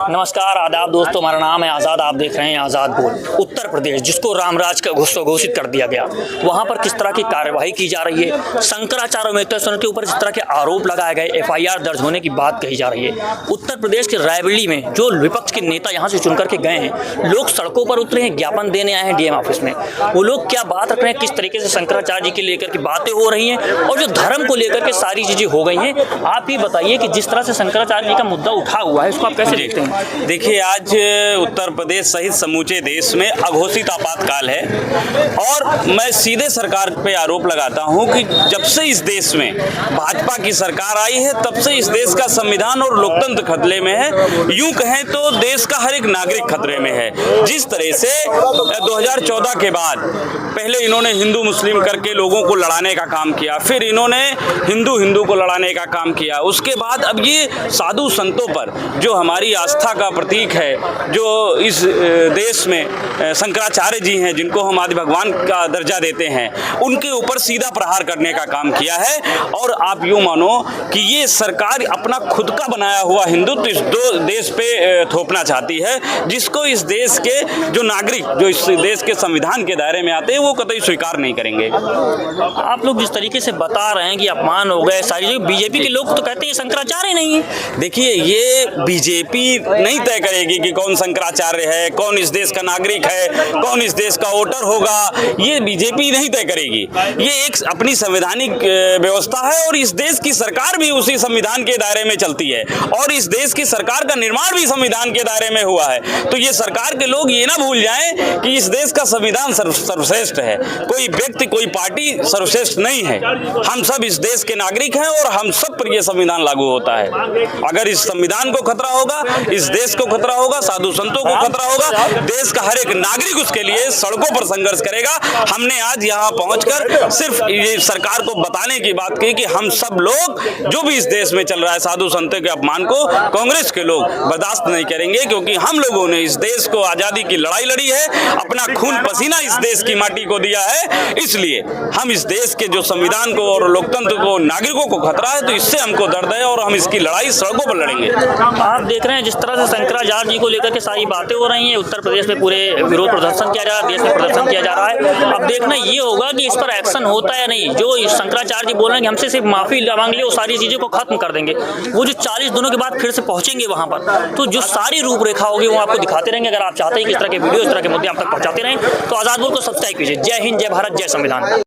नमस्कार आदाब दोस्तों, हमारा नाम है आज़ाद। आप देख रहे हैं आज़ाद बोल। उत्तर प्रदेश जिसको रामराज का घोषित कर दिया गया, वहां पर किस तरह की कार्यवाही की जा रही है। शंकराचार्य मेहता के ऊपर जिस तरह के आरोप लगाए गए, एफआईआर दर्ज होने की बात कही जा रही है। उत्तर प्रदेश के रायबरेली में जो विपक्ष के नेता यहाँ से चुन करके गए हैं, लोग सड़कों पर उतरे हैं, ज्ञापन देने आए हैं डीएम ऑफिस में। वो लोग क्या बात रख रहे हैं, किस तरीके से शंकराचार्य जी के लेकर के बातें हो रही हैं और जो धर्म को लेकर के सारी चीजें हो गई हैं। आप ही बताइए कि जिस तरह से शंकराचार्य जी का मुद्दा उठा हुआ है, उसको आप कैसे देखते हैं। देखिए, आज उत्तर प्रदेश सहित समूचे देश में अघोषित आपातकाल है और मैं सीधे सरकार पे आरोप लगाता हूं कि जब से इस देश में भाजपा की सरकार आई है, तब से इस देश का संविधान और लोकतंत्र खतरे में है। यूं कहें तो देश का हर एक नागरिक खतरे में है। जिस तरह से 2014 के बाद पहले इन्होंने हिंदू मुस्लिम करके लोगों को लड़ाने का काम किया, फिर इन्होंने हिंदू को लड़ाने का काम किया, उसके बाद अब ये साधु संतों पर जो हमारी आस्था का प्रतीक है, जो इस देश में शंकराचार्य जी हैं, जिनको हम आदि भगवान का दर्जा देते हैं, उनके ऊपर सीधा प्रहार करने का काम किया है। और आप यूं मानो कि ये सरकार अपना खुद का बनाया हुआ हिंदुत्व इस देश पे थोपना चाहती है, जिसको इस देश के जो नागरिक जो इस देश के संविधान के दायरे में आते हैं वो कतई स्वीकार नहीं करेंगे। आप लोग जिस तरीके से बता रहे हैं कि अपमान हो गए सारी, बीजेपी के लोग तो कहते हैं शंकराचार्य नहीं है। देखिए, ये बीजेपी नहीं तय करेगी कि कौन शंकराचार्य है, कौन इस देश का नागरिक है, कौन इस देश का वोटर होगा। ये बीजेपी नहीं तय करेगी। ये एक अपनी संवैधानिक व्यवस्था है और इस देश की सरकार भी उसी संविधान के दायरे में चलती है और इस देश की सरकार का निर्माण भी संविधान के दायरे में हुआ है। तो ये सरकार के लोग ये ना भूल जाएं कि इस देश का संविधान सर्वश्रेष्ठ है। कोई व्यक्ति, कोई पार्टी सर्वश्रेष्ठ नहीं है। हम सब इस देश के नागरिक हैं और हम सब पर यह संविधान लागू होता है। अगर इस संविधान को खतरा होगा, इस देश को खतरा होगा, साधु संतों को खतरा होगा, देश का हर एक नागरिक उसके लिए सड़कों पर संघर्ष करेगा। हमने आज यहाँ पहुंचकर सिर्फ ये सरकार को बताने की बात की कि हम सब लोग जो भी इस देश में चल रहा है साधु संतों के अपमान को कांग्रेस के लोग बर्दाश्त नहीं करेंगे, क्योंकि हम लोगों ने इस देश को आजादी की लड़ाई लड़ी है, अपना खून पसीना इस देश की माटी को दिया है। इसलिए हम इस देश के जो संविधान को और लोकतंत्र को, नागरिकों को खतरा है, तो इससे हमको दर्द है और हम इसकी लड़ाई सड़कों पर लड़ेंगे। आप देख रहे हैं जिस तरह से शंकराचार्य जी को लेकर के सारी बातें हो रही हैं, उत्तर प्रदेश में पूरे विरोध प्रदर्शन किया जा रहा है, देश में प्रदर्शन किया जा रहा है। अब देखना ये होगा कि इस पर एक्शन होता है या नहीं। जो शंकराचार्य जी बोल रहे हैं कि हमसे सिर्फ माफी मांग लिया, वो सारी चीजों को खत्म कर देंगे। वो जो 40 दिनों के बाद फिर से पहुंचेंगे वहां पर, तो जो सारी रूपरेखा होगी वो आपको दिखाते रहेंगे। अगर आप चाहते हैं कि इस तरह के वीडियो, इस तरह के मुद्दे आप तक पहुंचाते रहें, तो आजाद बोल को सब्सक्राइब कीजिए। जय हिंद, जय भारत, जय संविधान।